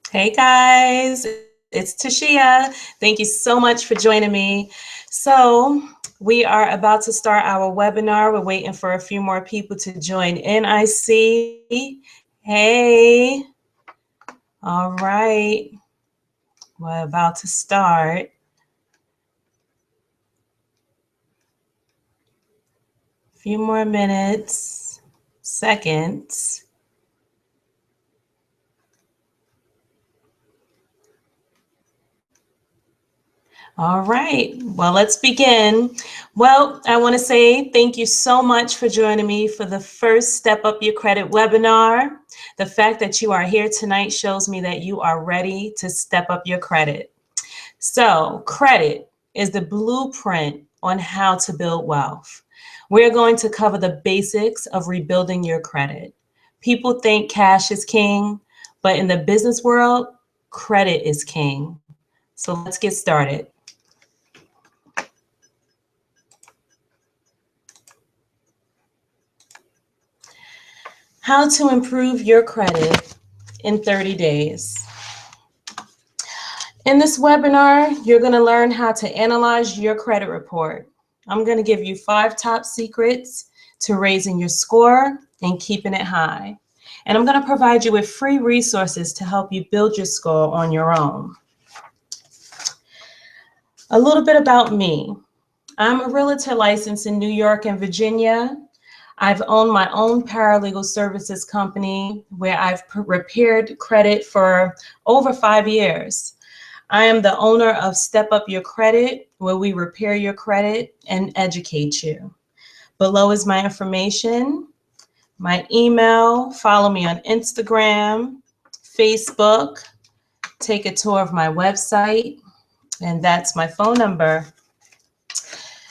Hey guys, it's Tashia. Thank you so much for joining me. So, we are about to start our webinar. We're waiting for a few more people to join in. I see. Hey, all right. We're about to start. A few more minutes, seconds. All right, well, let's begin. Well, I want to say thank you so much for joining me for the first Step Up Your Credit webinar. The fact that you are here tonight shows me that you are ready to step up your credit. So, credit is the blueprint on how to build wealth. We're going to cover the basics of rebuilding your credit. People think cash is king, but in the business world, credit is king. So, let's get started. How to improve your credit in 30 days. In this webinar, you're going to learn how to analyze your credit report. I'm going to give you 5 top secrets to raising your score and keeping it high. And I'm going to provide you with free resources to help you build your score on your own. A little bit about me. I'm a realtor licensed in New York and Virginia. I've owned my own paralegal services company where I've repaired credit for over 5 years. I am the owner of Step Up Your Credit, where we repair your credit and educate you. Below is my information, my email. Follow me on Instagram, Facebook. Take a tour of my website, and that's my phone number.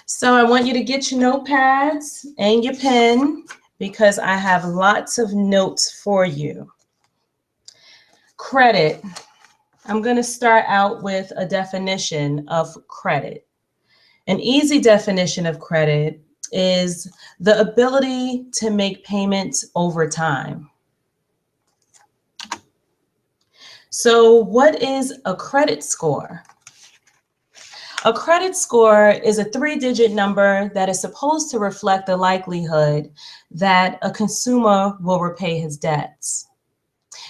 So I want you to get your notepads and your pen because I have lots of notes for you. Credit. I'm going to start out with a definition of credit. An easy definition of credit is the ability to make payments over time. So what is a credit score? A credit score is a 3-digit number that is supposed to reflect the likelihood that a consumer will repay his debts.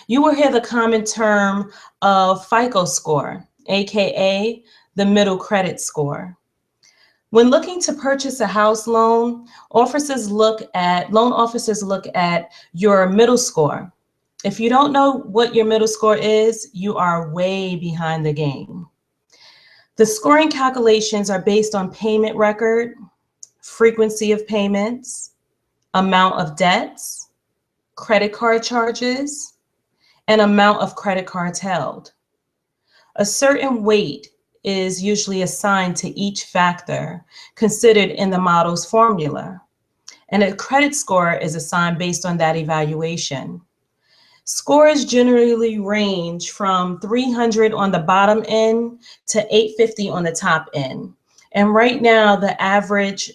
You will hear the common term of FICO score, aka the middle credit score. When looking to purchase a house loan, loan officers look at your middle score. If you don't know what your middle score is, you are way behind the game. The scoring calculations are based on payment record, frequency of payments, amount of debts, credit card charges, and amount of credit cards held. A certain weight is usually assigned to each factor considered in the model's formula, and a credit score is assigned based on that evaluation. Scores generally range from 300 on the bottom end to 850 on the top end. And right now, the average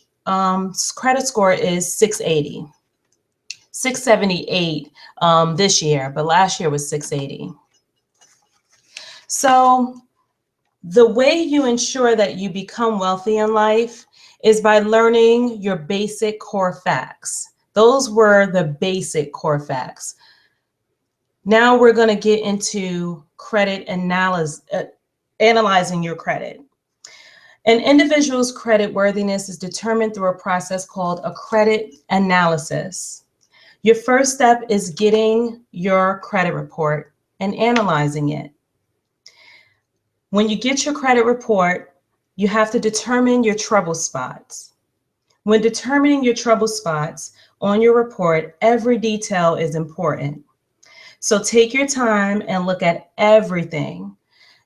credit score is 680. 678 this year, but last year was 680. So the way you ensure that you become wealthy in life is by learning your basic core facts. Those were the basic core facts. Now we're going to get into credit analyzing your credit. An individual's credit worthiness is determined through a process called a credit analysis. Your first step is getting your credit report and analyzing it. When you get your credit report, you have to determine your trouble spots. When determining your trouble spots on your report, every detail is important. So take your time and look at everything.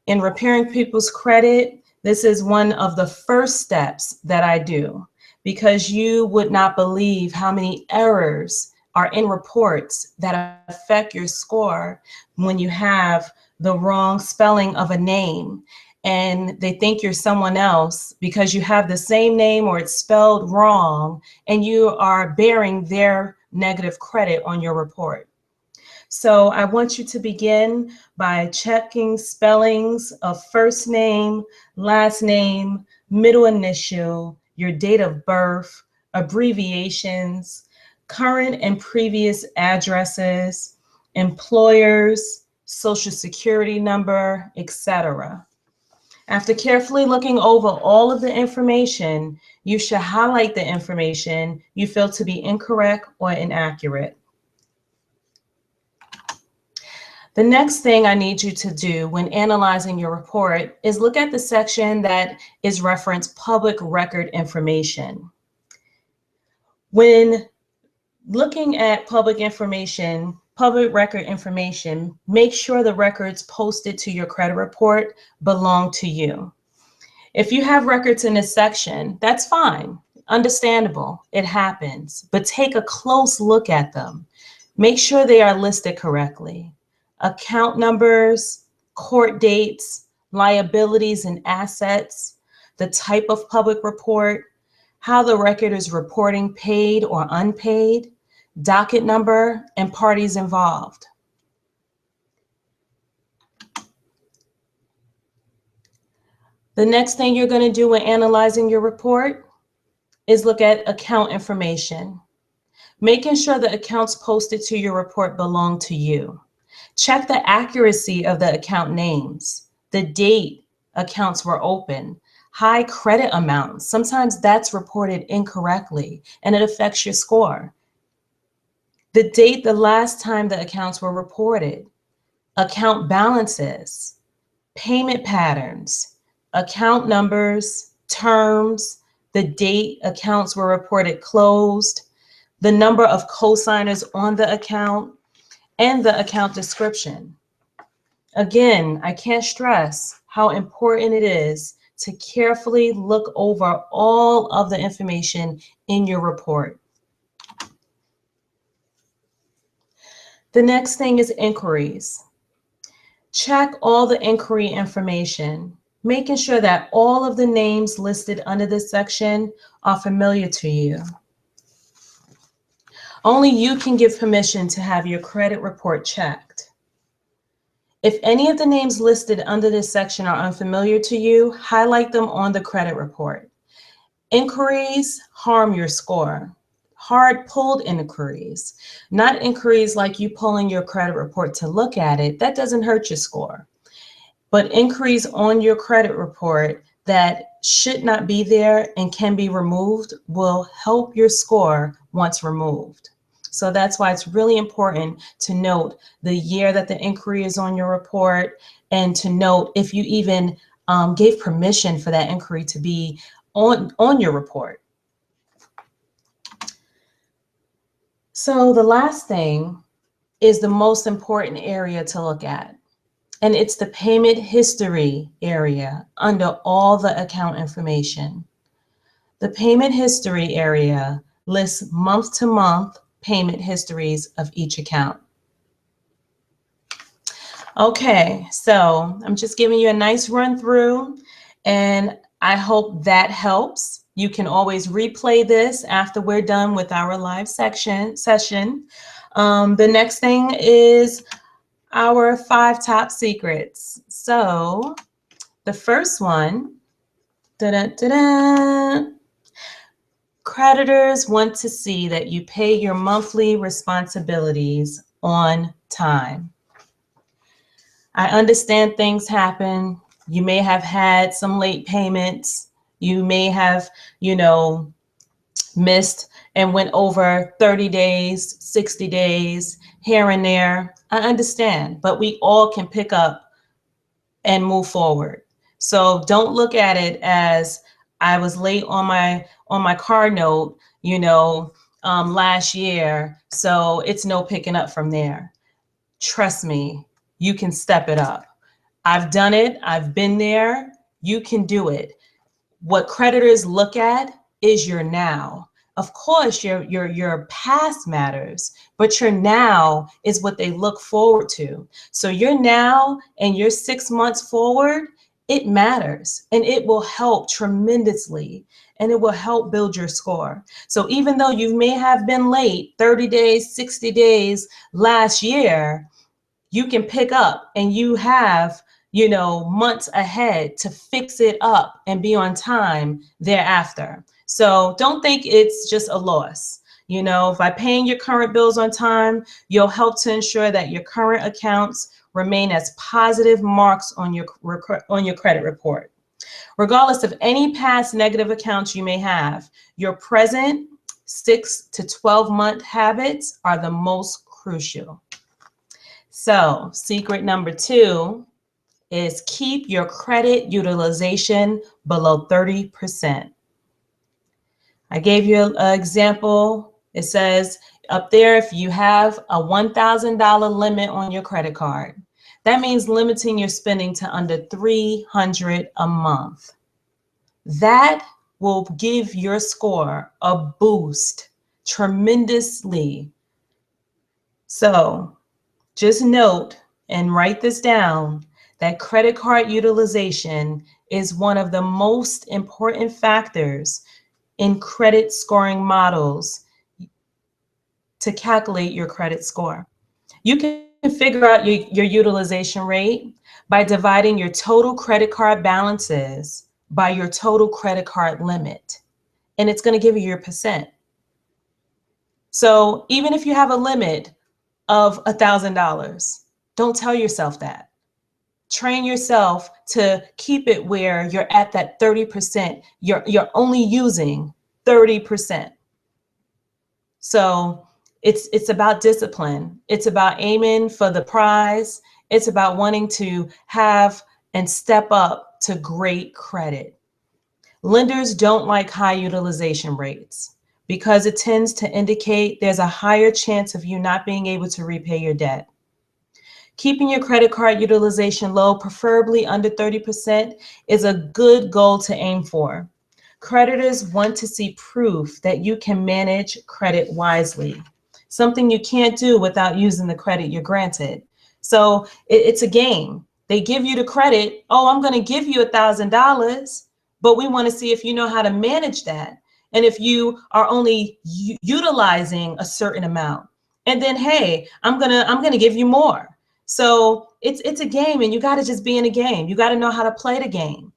In repairing people's credit, this is one of the first steps that I do because you would not believe how many errors are in reports that affect your score when you have the wrong spelling of a name and they think you're someone else because you have the same name or it's spelled wrong and you are bearing their negative credit on your report. So I want you to begin by checking spellings of first name, last name, middle initial, your date of birth, abbreviations, current and previous addresses, employers, social security number, etc. After carefully looking over all of the information, you should highlight the information you feel to be incorrect or inaccurate. The next thing I need you to do when analyzing your report is look at the section that is referenced public record information. When looking at public record information, make sure the records posted to your credit report belong to you. If you have records in this section, that's fine, understandable, it happens, but take a close look at them. Make sure they are listed correctly. Account numbers, court dates, liabilities and assets, the type of public report, how the record is reporting paid or unpaid, docket number, and parties involved. The next thing you're going to do when analyzing your report is look at account information, making sure the accounts posted to your report belong to you. Check the accuracy of the account names, the date accounts were open, high credit amounts. Sometimes that's reported incorrectly and it affects your score. The date the last time the accounts were reported, account balances, payment patterns, account numbers, terms, the date accounts were reported closed, the number of co-signers on the account, and the account description. Again, I can't stress how important it is to carefully look over all of the information in your report. The next thing is inquiries. Check all the inquiry information, making sure that all of the names listed under this section are familiar to you. Only you can give permission to have your credit report checked. If any of the names listed under this section are unfamiliar to you, highlight them on the credit report. Inquiries harm your score. Hard pulled inquiries, not inquiries like you pulling your credit report to look at it, that doesn't hurt your score. But inquiries on your credit report that should not be there and can be removed will help your score once removed. So that's why it's really important to note the year that the inquiry is on your report and to note if you even gave permission for that inquiry to be on your report. So the last thing is the most important area to look at, and it's the payment history area under all the account information. The payment history area lists month-to-month payment histories of each account. Okay, so I'm just giving you a nice run through, and I hope that helps. You can always replay this after we're done with our live session. The next thing is our 5 top secrets. So the first one, creditors want to see that you pay your monthly responsibilities on time. I understand things happen. You may have had some late payments. You may have, missed and went over 30 days, 60 days, here and there. I understand, but we all can pick up and move forward. So don't look at it as I was late on my car note, last year, so it's no picking up from there. Trust me, you can step it up. I've done it. I've been there. You can do it. What creditors look at is your now. Of course, your past matters, but your now is what they look forward to. So your now and your 6 months forward It matters, and it will help tremendously, and it will help build your score. So even though you may have been late 30 days, 60 days last year, you can pick up and you have, months ahead to fix it up and be on time thereafter. So don't think it's just a loss. By paying your current bills on time, you'll help to ensure that your current accounts remain as positive marks on your credit report. Regardless of any past negative accounts you may have, your present 6 to 12 month habits are the most crucial. So, secret number 2 is keep your credit utilization below 30%. I gave you an example. It says up there, if you have a $1,000 limit on your credit card, that means limiting your spending to under $300 a month. That will give your score a boost tremendously. So just note and write this down that credit card utilization is one of the most important factors in credit scoring models to calculate your credit score. You can figure out your utilization rate by dividing your total credit card balances by your total credit card limit, and it's going to give you your percent. So even if you have a limit of $1,000, don't tell yourself that. Train yourself to keep it where you're at that 30%. You're only using 30%. So it's about discipline. It's about aiming for the prize. It's about wanting to have and step up to great credit. Lenders don't like high utilization rates because it tends to indicate there's a higher chance of you not being able to repay your debt. Keeping your credit card utilization low, preferably under 30%, is a good goal to aim for. Creditors want to see proof that you can manage credit wisely, something you can't do without using the credit you're granted. So it's a game. They give you the credit. Oh, I'm going to give you $1,000, but we want to see if you know how to manage that. And if you are only utilizing a certain amount, and then, hey, I'm gonna give you more. So it's a game, and you got to just be in a game. You got to know how to play the game.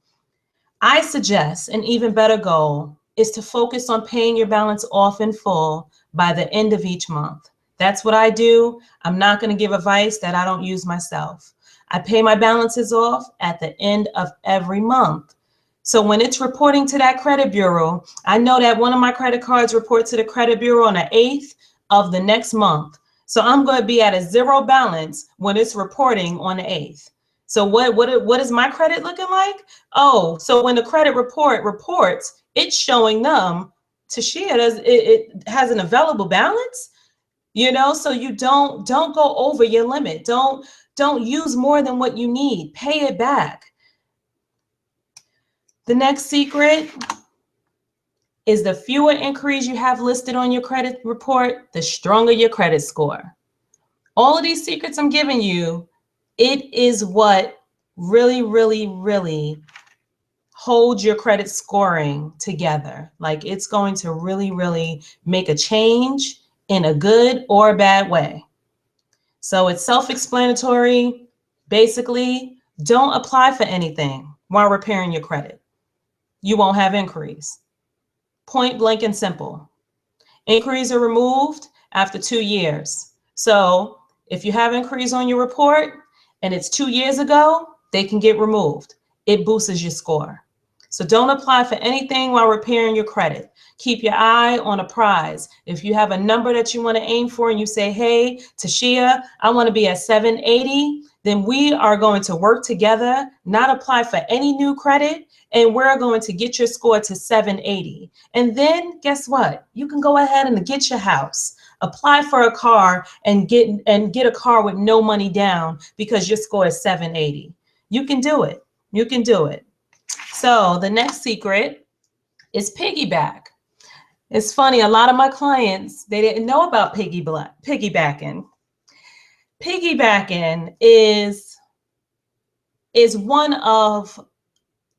I suggest an even better goal is to focus on paying your balance off in full by the end of each month. That's what I do. I'm not going to give advice that I don't use myself. I pay my balances off at the end of every month. So when it's reporting to that credit bureau, I know that one of my credit cards report to the credit bureau on the 8th of the next month. So I'm going to be at a zero balance when it's reporting on the 8th. So what is my credit looking like? Oh, so when the credit report reports, it's showing them Tashia it has an available balance, so you don't go over your limit. Don't use more than what you need. Pay it back. The next secret is the fewer inquiries you have listed on your credit report, the stronger your credit score. All of these secrets I'm giving you, it is what really, really, really holds your credit scoring together. Like, it's going to really, really make a change in a good or a bad way. So it's self-explanatory. Basically, don't apply for anything while repairing your credit. You won't have inquiries. Point blank and simple. Inquiries are removed after 2 years. So if you have inquiries on your report and it's 2 years ago, they can get removed. It boosts your score. So don't apply for anything while repairing your credit. Keep your eye on a prize. If you have a number that you want to aim for and you say, hey, Tashia, I want to be at 780, then we are going to work together, not apply for any new credit, and we're going to get your score to 780. And then guess what? You can go ahead and get your house, apply for a car, and get a car with no money down because your score is 780. You can do it. You can do it. So the next secret is Piggyback. It's funny, a lot of my clients, they didn't know about piggybacking. Piggybacking is one of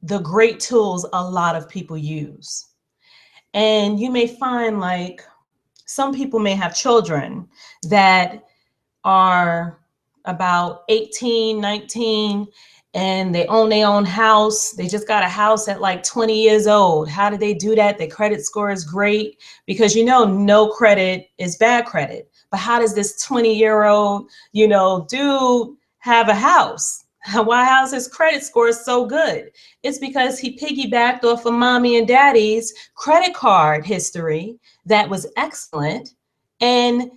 the great tools a lot of people use. And you may find like some people may have children that are about 18, 19, and they own their own house. They just got a house at like 20 years old. How did they do that? Their credit score is great because, you know, no credit is bad credit. But how does this 20-year-old, you know, dude have a house? Why is his credit score so good? It's because he piggybacked off of mommy and daddy's credit card history that was excellent. And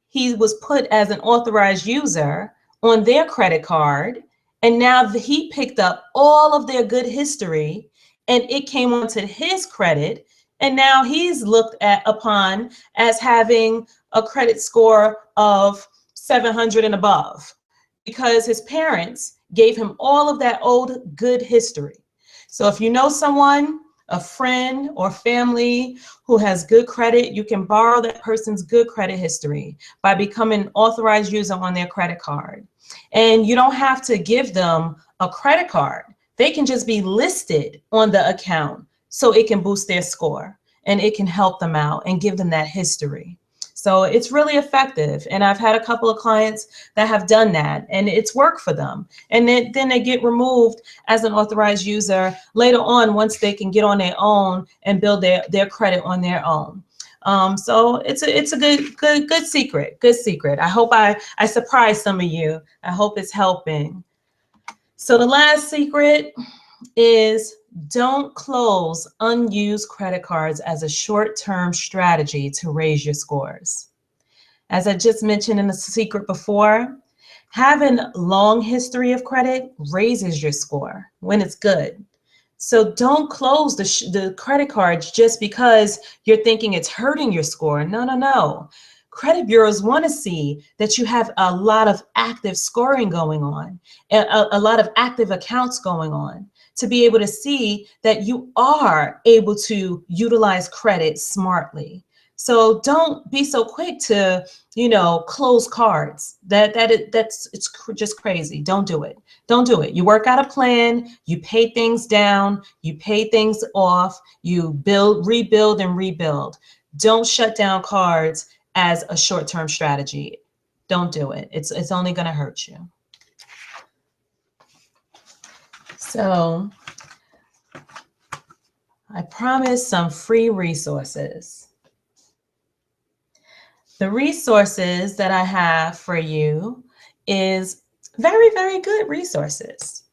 he was put as an authorized user on their credit card. And now he picked up all of their good history and it came onto his credit. And now he's looked at upon as having a credit score of 700 and above because his parents gave him all of that old good history. So if you know someone, a friend or family who has good credit, you can borrow that person's good credit history by becoming an authorized user on their credit card. And you don't have to give them a credit card. They can just be listed on the account so it can boost their score and it can help them out and give them that history. So it's really effective. And I've had a couple of clients that have done that and it's worked for them. And then they get removed as an authorized user later on once they can get on their own and build their credit on their own. So it's a good secret, good secret. I hope I surprised some of you. I hope it's helping. So the last secret is don't close unused credit cards as a short-term strategy to raise your scores. As I just mentioned in the secret before, having long history of credit raises your score when it's good. So don't close the credit cards just because you're thinking it's hurting your score. No, no, no. Credit bureaus want to see that you have a lot of active scoring going on, a lot of active accounts going on, to be able to see that you are able to utilize credit smartly. So don't be so quick to, you know, close cards. It's just crazy. Don't do it. Don't do it. You work out a plan, you pay things down, you pay things off, you build, rebuild, and rebuild. Don't shut down cards as a short-term strategy. Don't do it. It's only going to hurt you. So I promised some free resources. The resources that I have for you is very, very good resources.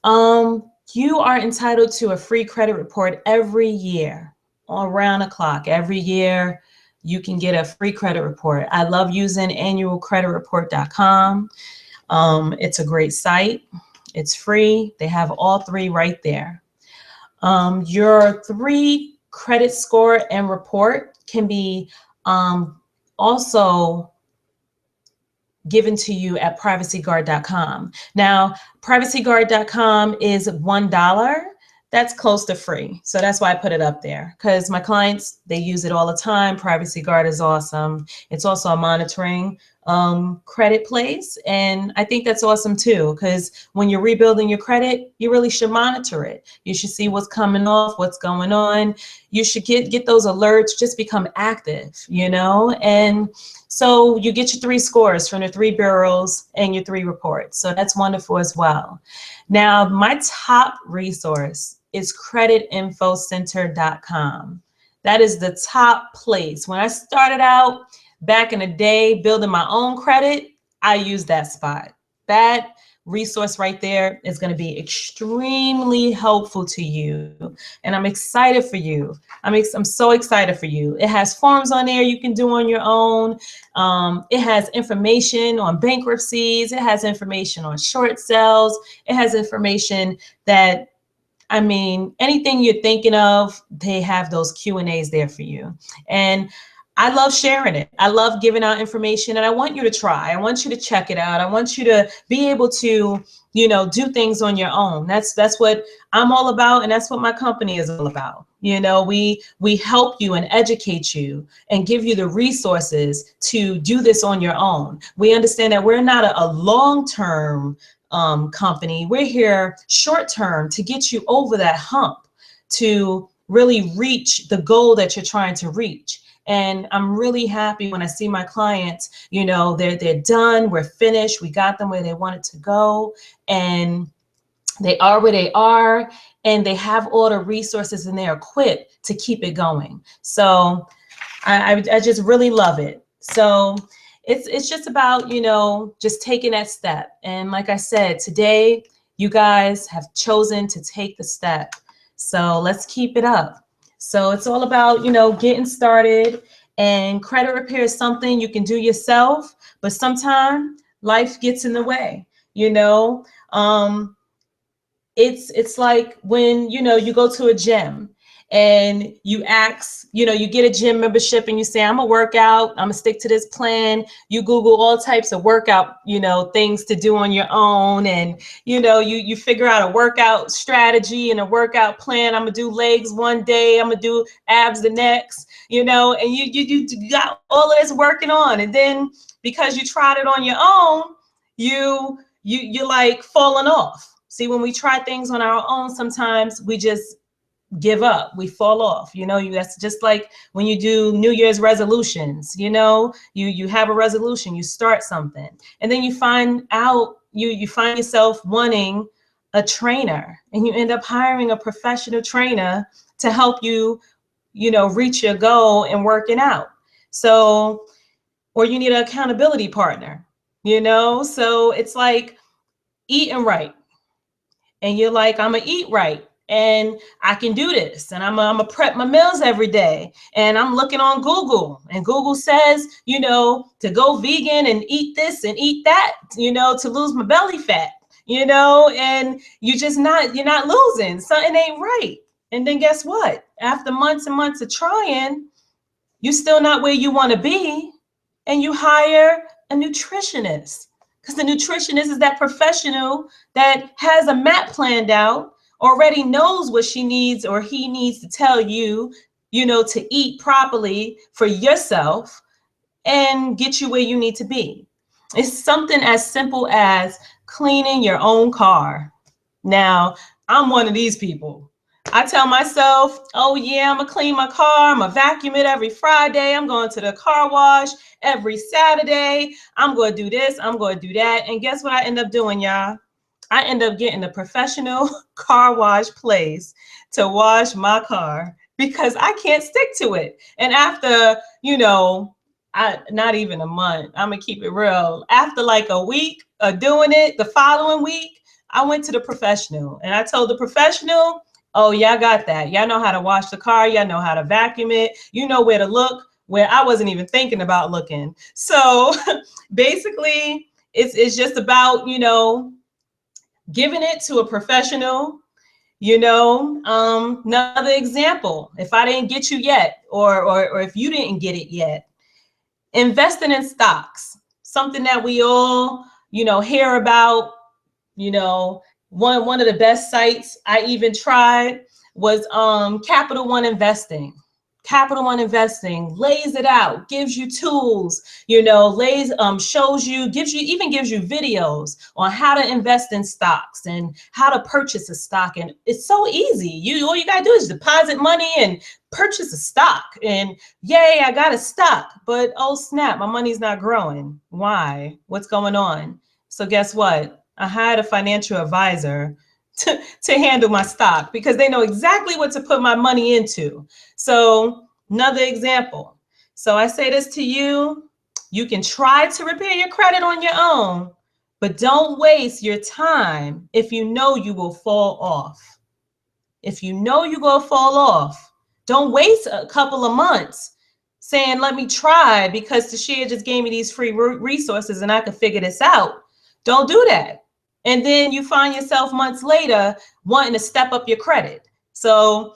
You are entitled to a free credit report every year, around the clock. Every year, you can get a free credit report. I love using annualcreditreport.com. It's a great site. It's free. They have all three right there. Your 3 credit score and report can be also given to you at privacyguard.com. Now, privacyguard.com is $1. That's close to free. So that's why I put it up there, because my clients, they use it all the time. Privacy Guard is awesome. It's also a monitoring credit place. And I think that's awesome too, because when you're rebuilding your credit, you really should monitor it. You should see what's coming off, what's going on. You should get those alerts, just become active, you know? And so you get your 3 scores from the 3 bureaus and your 3 reports. So that's wonderful as well. Now, my top resource is creditinfocenter.com. That is the top place. When I started out back in the day building my own credit, I used that spot. That resource right there is going to be extremely helpful to you. And I'm excited for you. I'm so excited for you. It has forms on there you can do on your own. It has information on bankruptcies. It has information on short sales. It has information that, I mean, anything you're thinking of, they have those Q&As there for you. And I love sharing it. I love giving out information, and I want you to try. I want you to check it out. I want you to be able to, do things on your own. That's what I'm all about, and that's what my company is all about. We help you and educate you and give you the resources to do this on your own. We understand that we're not a long-term company. We're here short-term to get you over that hump, to really reach the goal that you're trying to reach. And I'm really happy when I see my clients, they're done, we're finished, we got them where they wanted to go, and they are where they are, and they have all the resources and they're equipped to keep it going. So I just really love it. So it's just about, just taking that step. And like I said, today, you guys have chosen to take the step. So let's keep it up. So it's all about, getting started, and credit repair is something you can do yourself, but sometimes life gets in the way, it's like when, you go to a gym and you ask, you get a gym membership and you say, I'm gonna work out, I'm gonna stick to this plan. You Google all types of workout, things to do on your own. And, you figure out a workout strategy and a workout plan. I'm gonna do legs one day, I'm gonna do abs the next, and you got all of this working on. And then because you tried it on your own, you're like falling off. See, when we try things on our own, sometimes we just give up, we fall off. That's just like when you do New Year's resolutions. You have a resolution, you start something, and then you find out you find yourself wanting a trainer, and you end up hiring a professional trainer to help you, reach your goal and working out. So, or you need an accountability partner, so it's like eating right. And you're like, I'm gonna eat right, and I can do this, and I'm gonna prep my meals every day, and I'm looking on Google, and Google says, to go vegan and eat this and eat that, to lose my belly fat, and you're not losing. Something ain't right. And then guess what? After months and months of trying, you're still not where you want to be, and you hire a nutritionist. Because the nutritionist is that professional that has a map planned out, already knows what she needs or he needs to tell you, to eat properly for yourself and get you where you need to be. It's something as simple as cleaning your own car. Now, I'm one of these people. I tell myself, oh yeah, I'm gonna clean my car, I'm gonna vacuum it every Friday, I'm going to the car wash every Saturday, I'm gonna do this, I'm gonna do that. And guess what I end up doing, y'all? I end up getting a professional car wash place to wash my car because I can't stick to it. And after, not even a month, I'm gonna keep it real. After like a week of doing it, the following week, I went to the professional and I told the professional, oh, y'all got that. Y'all know how to wash the car. Y'all know how to vacuum it. You know where to look, where I wasn't even thinking about looking. So basically, it's just about, giving it to a professional. Another example, if I didn't get you yet, or if you didn't get it yet, investing in stocks, something that we all, hear about. One of the best sites I even tried was Capital One Investing. Capital One Investing lays it out, gives you tools, shows you, gives you videos on how to invest in stocks and how to purchase a stock. And it's so easy. All you gotta do is deposit money and purchase a stock. And yay, I got a stock, but oh snap, my money's not growing. Why? What's going on? So guess what? I hired a financial advisor to handle my stock because they know exactly what to put my money into. So another example. So I say this to you, you can try to repair your credit on your own, but don't waste your time if you know you will fall off. If you know you're going to fall off, don't waste a couple of months saying, let me try because Tashia just gave me these free resources and I can figure this out. Don't do that. And then you find yourself months later wanting to step up your credit. So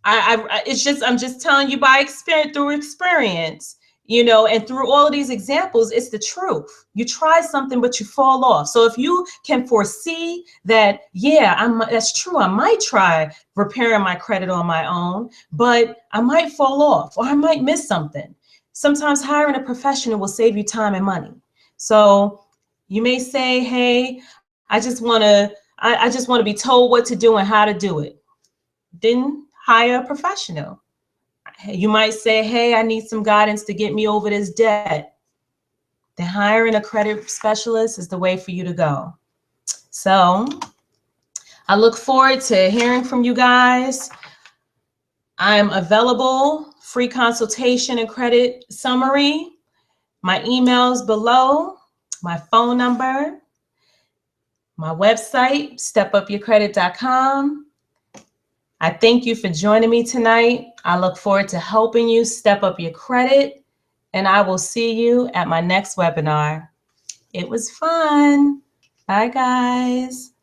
I'm just telling you by experience, You know, and through all of these examples, it's the truth. You try something, but you fall off. So if you can foresee that, yeah, that's true, I might try repairing my credit on my own, but I might fall off or I might miss something. Sometimes hiring a professional will save you time and money. So you may say, hey, I just want to be told what to do and how to do it. Then hire a professional. You might say, hey, I need some guidance to get me over this debt. Then hiring a credit specialist is the way for you to go. So I look forward to hearing from you guys. I'm available, free consultation and credit summary. My email's below, my phone number, my website, stepupyourcredit.com. I thank you for joining me tonight. I look forward to helping you step up your credit, and I will see you at my next webinar. It was fun. Bye, guys.